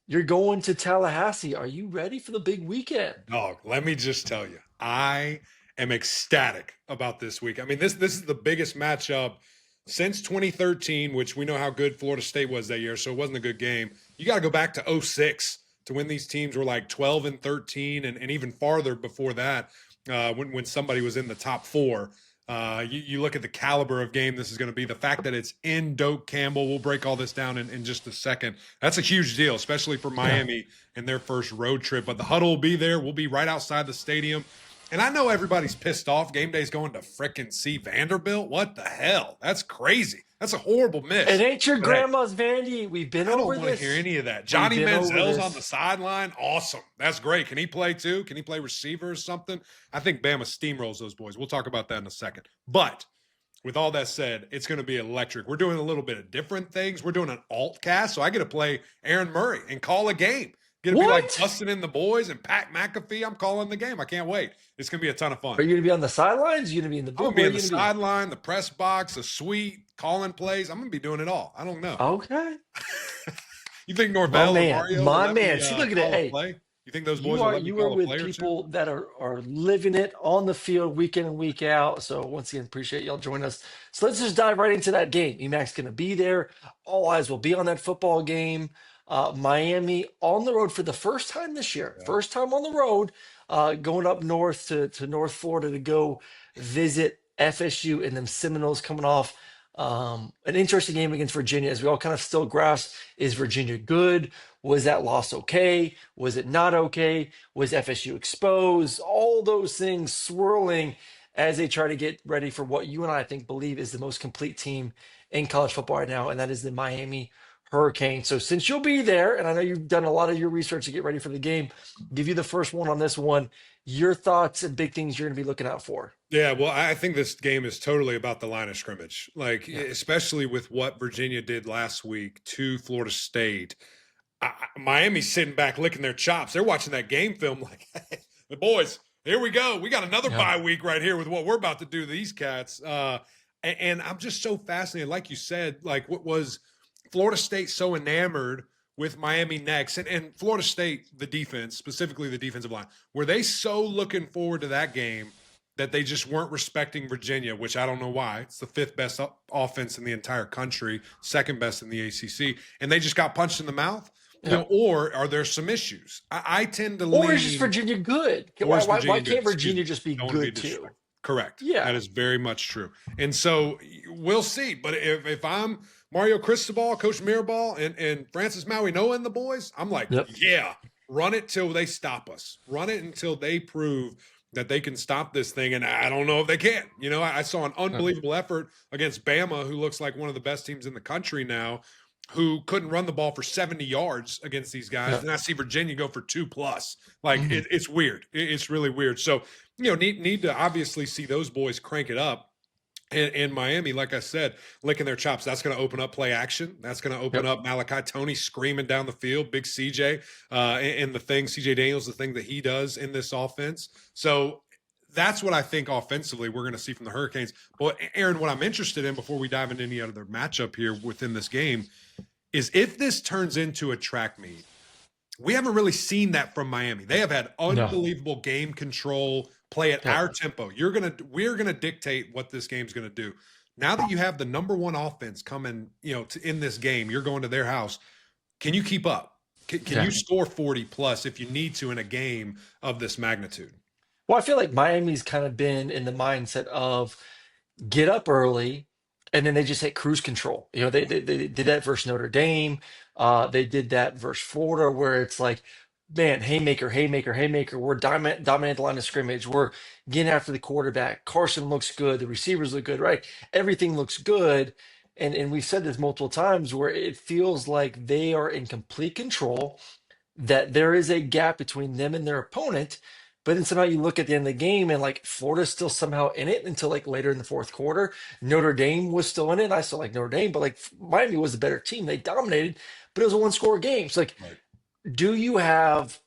You're going to Tallahassee. Are you ready for the big weekend? Dog, let me just tell you, I am ecstatic about this week. I mean, this is the biggest matchup since 2013, which we know how good Florida State was that year, so it wasn't a good game. You got to go back to '06 to when these teams were like 12 and 13, and even farther before that, when somebody was in the top four. You look at the caliber of game this is going to be. The fact that it's in Doak Campbell, we'll break all this down in just a second. That's a huge deal, especially for Yeah. Miami and their first road trip. But the huddle will be there. We'll be right outside the stadium. And I know everybody's pissed off. Game day's going to frickin' see Vanderbilt. What the hell? That's crazy. That's a horrible It miss. ain't your But hey, grandma's Vandy. We've been I don't over want to hear this. any of that. We've Johnny been over Manziel's on the this. sideline. Awesome. That's great. Can he play too? Can he play receiver or something? I think Bama steamrolls those boys. We'll talk about that in a second. But with all that said, it's going to be electric. We're doing a little bit of different things. We're doing an alt cast, so I get to play Aaron Murray and call a game. Get to be like What? busting in the boys and Pat McAfee. I'm calling the game. I can't wait. It's going to be a ton of fun. Are you going to be on the sidelines? Are you going to be in the I'm going booth? to be Where are in you the going to be? sideline, the press box, the suite, calling plays. I'm going to be doing it all. I don't know. Okay. You think My Norvell or man. Mario will My let me man. See, look at it. call a Hey, play? You think those boys you will are let me you are call a with play or two? people that are living it on the field week in and week out. So once again, appreciate y'all joining us. So let's just dive right into that game. Emac's going to be there. All eyes will be on that football game. Miami on the road for the first time this year. Yeah. First time on the road, going up north to North Florida to go visit FSU and them Seminoles coming off an interesting game against Virginia. As we all kind of still grasp, is Virginia good? Was that loss okay? Was it not okay? Was FSU exposed? All those things swirling as they try to get ready for what you and I think believe is the most complete team in college football right now, and that is the Miami Hurricane. So since you'll be there, and I know you've done a lot of your research to get ready for the game, give you the first one on this one. Your thoughts and big things you're going to be looking out for. Yeah, well, I think this game is totally about the line of scrimmage. Like, Yeah. especially with what Virginia did last week to Florida State. Miami's sitting back licking their chops. They're watching that game film like, hey, the boys, here we go. We got another Yeah. bye week right here with what we're about to do to these cats. And I'm just so fascinated. Like you said, like what was Florida State so enamored with Miami next and Florida State, the defense, specifically the defensive line, were they so looking forward to that game that they just weren't respecting Virginia, which I don't know why. It's the fifth best offense in the entire country, second best in the ACC, and they just got punched in the mouth. Yeah. Or are there some issues? I tend to Or is just lean, Virginia good? or is Why Virginia good? can't Excuse Virginia me. just be Don't want to be good too? disrespectful. Correct. That Yeah. is very much true. And so we'll see. But if I'm Mario Cristobal, Coach Mirabal, and Francis Maui Noah and the boys, I'm like, Yep. yeah, run it till they stop us. Run it until they prove that they can stop this thing. And I don't know if they can. You know, I saw an unbelievable effort against Bama, who looks like one of the best teams in the country now, who couldn't run the ball for 70 yards against these guys. Yeah. And I see Virginia go for 2+. Like Mhm. it's weird. It's really weird. So, need to obviously see those boys crank it up. And Miami, like I said, licking their chops. That's going to open up play action. That's going to open Yep. up Malachi Tony screaming down the field, big CJ, and the thing, CJ Daniels, the thing that he does in this offense. So that's what I think offensively we're going to see from the Hurricanes. But Aaron, what I'm interested in before we dive into any other matchup here within this game is if this turns into a track meet. We haven't really seen that from Miami. They have had No. unbelievable game control, play at Yep. our tempo. We're gonna dictate what this game's gonna do. Now that you have the number one offense coming, in this game, you're going to their house. Can you keep up? Can Yeah. you score 40 plus if you need to in a game of this magnitude? Well, I feel like Miami's kind of been in the mindset of get up early, and then they just hit cruise control. They did that versus Notre Dame. They did that versus Florida, where it's like, man, haymaker, haymaker, haymaker. We're dominant the line of scrimmage. We're getting after the quarterback. Carson looks good. The receivers look good, right? Everything looks good. And we've said this multiple times where it feels like they are in complete control, that there is a gap between them and their opponent. But then somehow you look at the end of the game and like Florida's still somehow in it until like later in the fourth quarter. Notre Dame was still in it. I still like Notre Dame, but like Miami was the better team. They dominated, but it was a one score game. So like, Right. do you have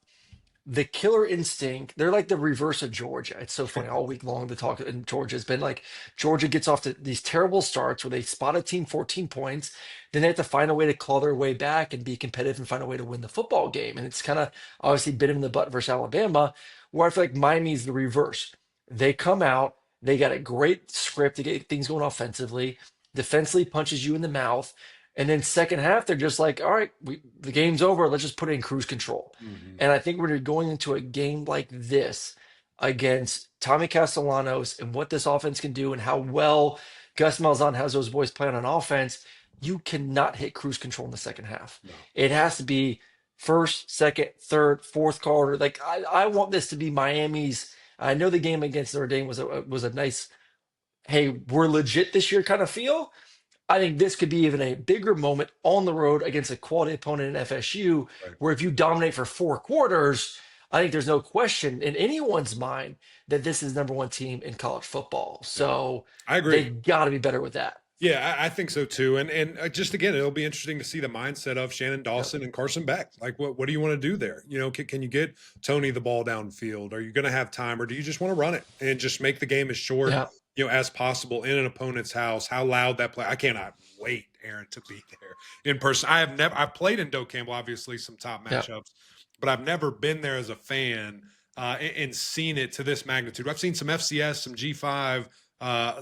the killer instinct, they're like the reverse of Georgia. It's so funny. All week long, the talk in Georgia has been like Georgia gets off to these terrible starts where they spot a team 14 points, then they have to find a way to claw their way back and be competitive and find a way to win the football game. And it's kind of obviously bit them in the butt versus Alabama, where I feel like Miami's the reverse. They come out, they got a great script to get things going offensively, defensively punches you in the mouth. And then second half, they're just like, all right, the game's over. Let's just put it in cruise control. Mhm. And I think when you're going into a game like this against Tommy Castellanos and what this offense can do and how well Gus Malzahn has those boys playing on offense, you cannot hit cruise control in the second half. No. It has to be first, second, third, fourth quarter. Like I want this to be Miami's. I know the game against Notre Dame was a nice, hey, we're legit this year kind of feel. I think this could be even a bigger moment on the road against a quality opponent in FSU, Right. where if you dominate for 4 quarters, I think there's no question in anyone's mind that this is number one team in college football. Yeah. So I they agree. got to be better with that. Yeah, I think so too. And just again, it'll be interesting to see the mindset of Shannon Yep. Dawson and Carson Beck. Like, what do you want to do there? You know, can you get Tony the ball downfield? Are you going to have time, or do you just want to run it and just make the game as short, Yeah. as possible in an opponent's house? How loud that play? I cannot wait, Aaron, to be there in person. I've played in Doak Campbell, obviously some top Yeah. matchups, but I've never been there as a fan and seen it to this magnitude. I've seen some FCS, some G5,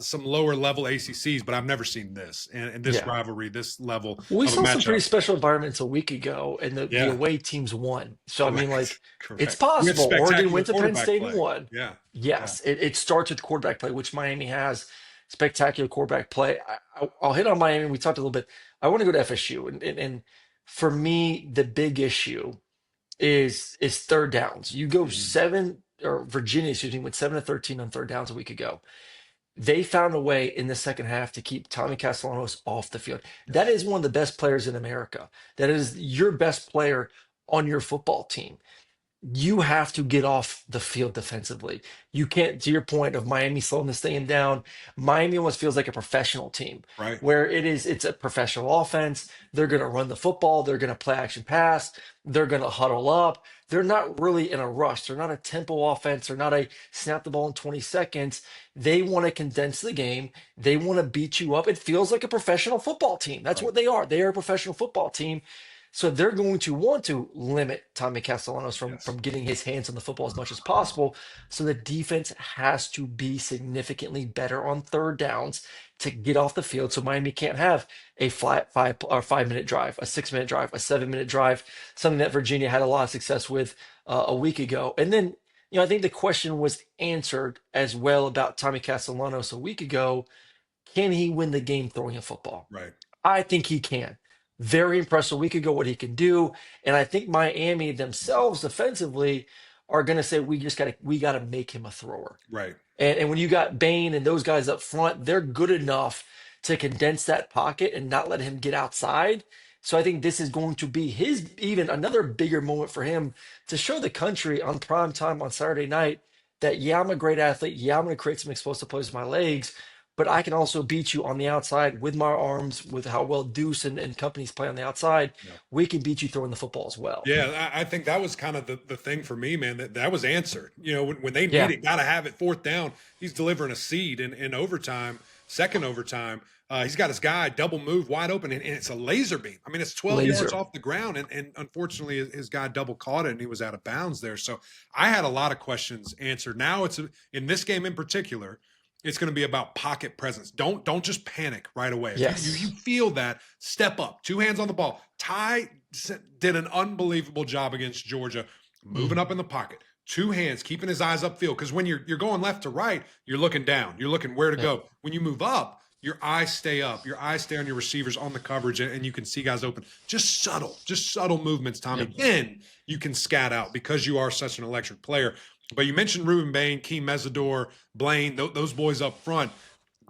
some lower level ACCs, but I've never seen this and this Yeah. rivalry, this level We of a saw some pretty matchup. special environments a week ago, and the Yeah, away teams won. So, I mean, correct, like, it's correct. We had possible. Oregon spectacular went to Penn quarterback State and play. won. Yeah, yeah, Yes, it starts with quarterback play, which Miami has spectacular quarterback play. I'll hit on Miami. We talked a little bit. I want to go to FSU, and for me, the big issue is third downs. You go mhm, seven, or Virginia, excuse me, went 7 of 13 on third downs a week ago. They found a way in the second half to keep Tommy Castellanos off the field. That yes, is one of the best players in America. That is your best player on your football team. You have to get off the field defensively. You can't, to your point of Miami slowing this thing down, Miami almost feels like a professional team right, where it's a professional offense. They're going to run the football, they're going to play action pass, they're going to huddle up. They're not really in a rush. They're not a tempo offense. They're not a snap the ball in 20 seconds. They want to condense the game. They want to beat you up. It feels like a professional football team. That's right, what they are. They are a professional football team. So they're going to want to limit Tommy Castellanos from yes, getting his hands on the football as much as possible. So the defense has to be significantly better on third downs to get off the field. So Miami can't have a flat 5 minute drive, a 6 minute drive, a 7 minute drive, something that Virginia had a lot of success with a week ago. And then, I think the question was answered as well about Tommy Castellanos a week ago. Can he win the game throwing a football? right, I think he can. Very impressed a week ago what he can do. And I think Miami themselves defensively are going to say we gotta make him a thrower. right. And when you got Bain and those guys up front, they're good enough to condense that pocket and not let him get outside. So I think this is going to be his even another bigger moment for him to show the country on prime time on Saturday night that yeah, I'm a great athlete. Yeah, I'm going to create some explosive plays with my legs, but I can also beat you on the outside with my arms, with how well Deuce and companies play on the outside. Yeah. We can beat you throwing the football as well. Yeah, I think that was kind of the thing for me, man. That was answered. When they need Yeah, it, got to have it fourth down. He's delivering a seed in overtime, second overtime. He's got his guy double move wide open, and it's a laser beam. I mean, it's 12 yards laser. off the ground, and unfortunately, his guy double caught it, and he was out of bounds there. So I had a lot of questions answered. Now in this game in particular, it's going to be about pocket presence. Don't just panic right away. If you Yes. feel that, step up. Two hands on the ball. Ty did an unbelievable job against Georgia, moving Mhm. up in the pocket. Two hands, keeping his eyes upfield. Because when you're going left to right, you're looking down. You're looking where to Yeah. go. When you move up, your eyes stay up. Your eyes stay on your receivers on the coverage, and you can see guys open. Just subtle movements, Tommy. Yep. Then you can scat out because you are such an electric player. But you mentioned Ruben Bain, Key Mesidor, Blaine, those boys up front.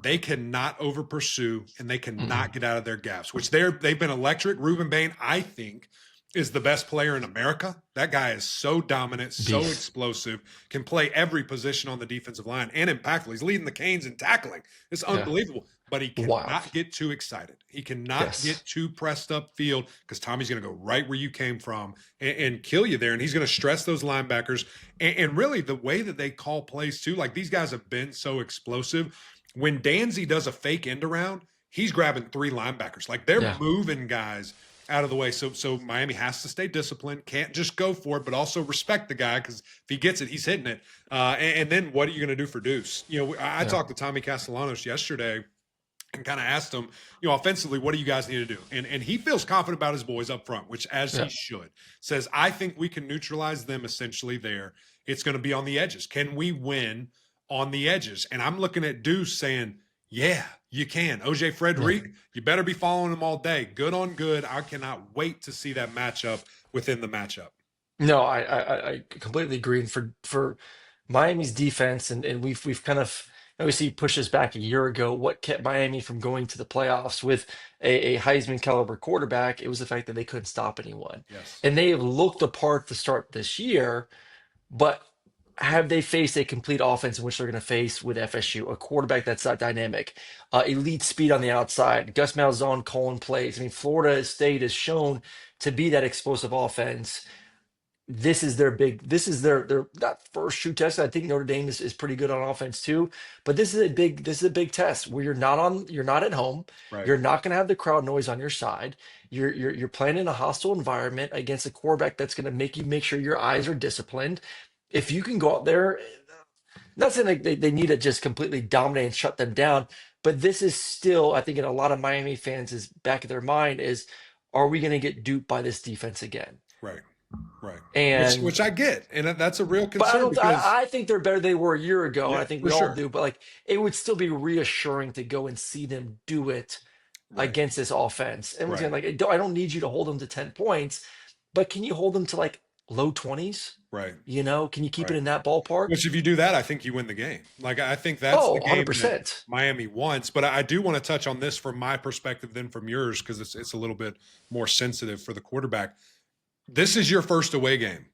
They cannot over pursue and they Mm-mm. cannot get out of their gaps, which they've been electric. Ruben Bain, I think, is the best player in America. That guy is so dominant, so Beast. explosive, can play every position on the defensive line and impactful. He's leading the Canes in tackling. It's Yeah. unbelievable. but he Wild. cannot get too excited. He cannot Yes. get too pressed up field because Tommy's going to go right where you came from and kill you there. And he's going to stress those linebackers. And really, the way that they call plays, too, like these guys have been so explosive. When Danzy does a fake end around, he's grabbing three linebackers. Like they're Yeah. moving guys out of the way. So Miami has to stay disciplined, can't just go for it, but also respect the guy because if he gets it, he's hitting it. And then what are you going to do for Deuce? You know, I Yeah. talked to Tommy Castellanos yesterday and kind of asked him, you know, offensively, what do you guys need to do? And he feels confident about his boys up front, which as he Yeah. should. Says, I think we can neutralize them essentially there. It's going to be on the edges. Can we win on the edges? And I'm looking at Deuce saying, yeah, you can. OJ Yeah. Frederic, you better be following him all day. Good on good. I cannot wait to see that matchup within the matchup. No, I completely agree. And for Miami's defense, and we've kind of obviously pushed us back a year ago. What kept Miami from going to the playoffs with a Heisman caliber quarterback? It was the fact that they couldn't stop anyone. Yes. And they have looked the part to start this year, but have they faced a complete offense in which they're going to face with FSU, a quarterback that's not dynamic, elite speed on the outside, Gus Malzahn calling plays? I mean, Florida State has shown to be that explosive offense. This is their not first true test. I think Notre Dame is pretty good on offense too, but this is a big test where you're not at home, Right. you're not going to have the crowd noise on your side, you're playing in a hostile environment against a quarterback that's going to make you make sure your eyes are disciplined. If you can go out there, not saying like they need to just completely dominate and shut them down, but this is still, I think, in a lot of Miami fans' is back of their mind is, are we going to get duped by this defense again? Right. Right. And Which I get. And that's a real but I concern don't. because, I think they're better than they were a year ago. yeah, I think for we all sure. do. But like, it would still be reassuring to go and see them do it Right. against this offense. And once Right. again, like, I don't need you to hold them to 10 points, but can you hold them to like low 20s? Right. You know, can you keep it Right. in that ballpark? Which, if you do that, I think you win the game. Like, I think that's Oh, the game that 100%. Miami wants. But I do want to touch on this from my perspective than from yours because it's a little bit more sensitive for the quarterback. This is your first away game.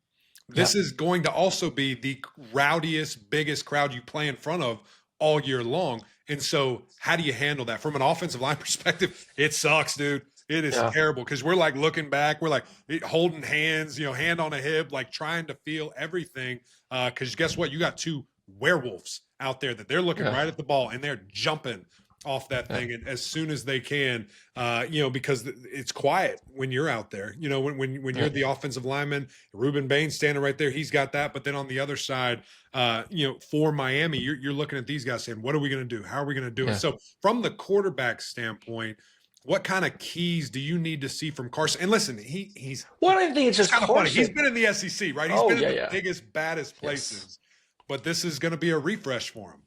Yeah, This is going to also be the rowdiest, biggest crowd you play in front of all year long. And so, how do you handle that from an offensive line perspective? It sucks, dude. It is yeah, terrible because we're like looking back, we're like holding hands, you know, hand on a hip, like trying to feel everything. Because guess what? You got two werewolves out there that they're looking yeah, right at the ball and they're jumping off that yeah, thing as soon as they can, you know, because it's quiet when you're out there. You know, when you're yeah, the offensive lineman, Ruben Bain standing right there, he's got that. But then on the other side, you know, for Miami, you're looking at these guys saying, "What are we going to do? How are we going to do it?" yeah. So, from the quarterback standpoint, what kind of keys do you need to see from Carson? And listen, he's Well, I think it's it's just kind of funny. He's Carson. been in the SEC, right? He's Oh, been in yeah, the yeah. biggest, baddest Yes. places, but this is going to be a refresh for him.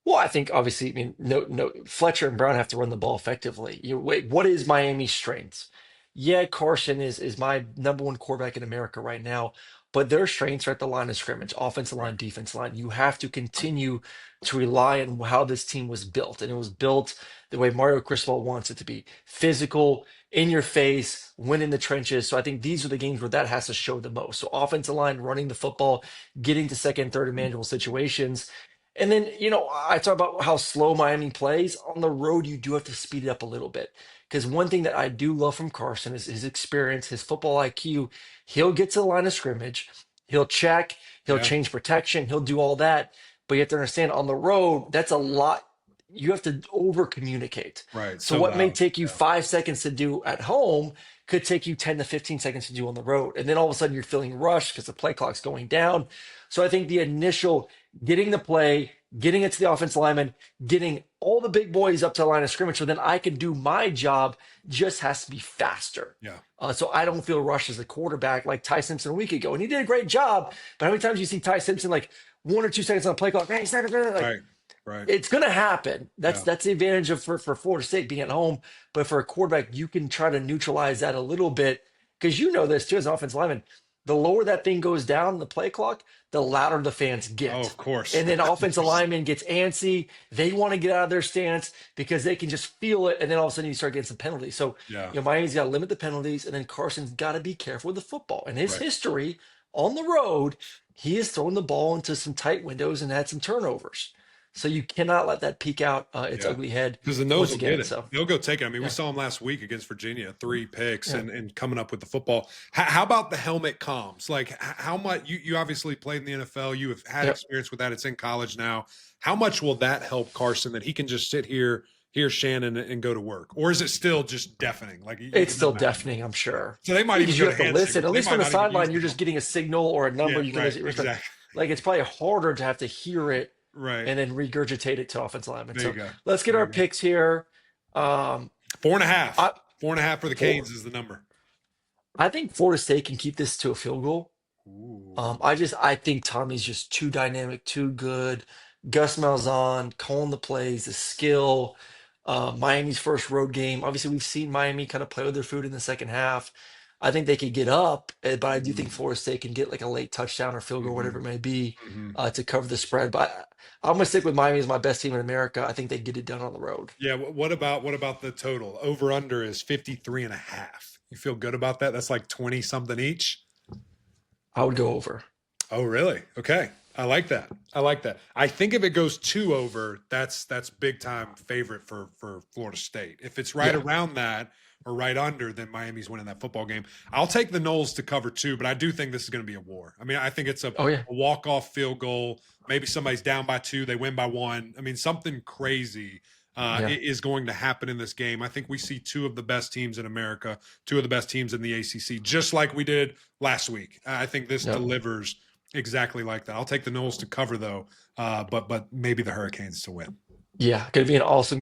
Well, I think obviously, I mean, no, Fletcher and Brown have to run the ball effectively. You wait, what is Miami's strengths? Yeah, Carson is my number one quarterback in America right now, but their strengths are at the line of scrimmage, offensive Right. line, defense line. You have to continue to rely on how this team was built, and it was built the way Mario Cristobal wants it to be: physical, in your face, win in the trenches. So I think these are the games where that has to show the most. So offensive line, running the football, getting to second, third, and manageable situations. And then, I talk about how slow Miami plays. On the road, you do have to speed it up a little bit. Because one thing that I do love from Carson is his experience, his football IQ. He'll get to the line of scrimmage, he'll check, he'll Yeah. change protection, he'll do all that. But you have to understand on the road, that's a lot. You have to over communicate. Right. So So what may loud. take you Yeah. 5 seconds to do at home could take you 10 to 15 seconds to do on the road. And then all of a sudden you're feeling rushed because the play clock's going down. So I think the initial getting the play, getting it to the offense lineman, getting all the big boys up to the line of scrimmage so then I can do my job just has to be faster. Yeah. So I don't feel rushed as a quarterback like Ty Simpson a week ago. And he did a great job. But how many times do you see Ty Simpson like 1 or 2 seconds on the play clock? Man, he's not gonna, like, Right. Right. it's going to happen. That's Yeah. the advantage of for Florida State being at home. But for a quarterback, you can try to neutralize that a little bit because you know this too as an offensive lineman. The lower that thing goes down in the play clock, the louder the fans Oh, get. of course. And then Of offensive course. lineman gets antsy. They want to get out of their stance because they can just feel it. And then all of a sudden you start getting some penalties. So, Yeah. Miami's got to limit the penalties. And then Carson's got to be careful with the football. And his Right. history on the road, he has thrown the ball into some tight windows and had some turnovers. So you cannot let that peek out its Yeah. ugly head Because the nose once will get again. it. So They'll go take it. I mean, we yeah, saw him last week against Virginia, 3 picks yeah, and coming up with the football. How about the helmet comms? Like, how much you obviously played in the NFL, you have had yeah. experience with that. It's in college now. How much will that help Carson that he can just sit here, hear Shannon, and go to work? Or is it still just deafening? Like, It's it still doesn't matter. deafening, I'm sure. So they might even Because you go to have to hand listen. signals. At They least might from the not even use sideline, the you're just helmet. getting a signal or a Yeah, number you can right. respect. Exactly. Like it's probably harder to have to hear it Right. and then regurgitate it to offensive linemen. There you So go. let's get There our you go. picks here. Um, 4.5. I 4.5 for the four. Canes is the number. I think Florida State can keep this to a field goal. Ooh. I think Tommy's just too dynamic, too good. Gus Malzahn calling the plays, the skill. Miami's first road game. Obviously, we've seen Miami kind of play with their food in the second half. I think they could get up, but I do think Mm-hmm. Florida State can get like a late touchdown or field goal, whatever Mm-hmm. it may be, Mm-hmm. to cover the spread. But I'm gonna stick with Miami as my best team in America. I think they get it done on the road. Yeah. What about the total? Over under is 53.5. You feel good about that? That's like 20 something each. I would go over. Oh, really? Okay. I like that. I like that. I think if it goes 2 over, that's big time favorite for Florida State. If it's right Yeah. around that or right under, then Miami's winning that football game. I'll take the Knowles to cover 2, but I do think this is going to be a war. I mean, I think it's a Oh yeah. walk off field goal. Maybe somebody's down by 2, they win by 1. I mean, something crazy Yeah. is going to happen in this game. I think we see two of the best teams in America, two of the best teams in the ACC, just like we did last week. I think this Yep. delivers exactly like that. I'll take the Knowles to cover though, but maybe the Hurricanes to win. Yeah. Gonna be an awesome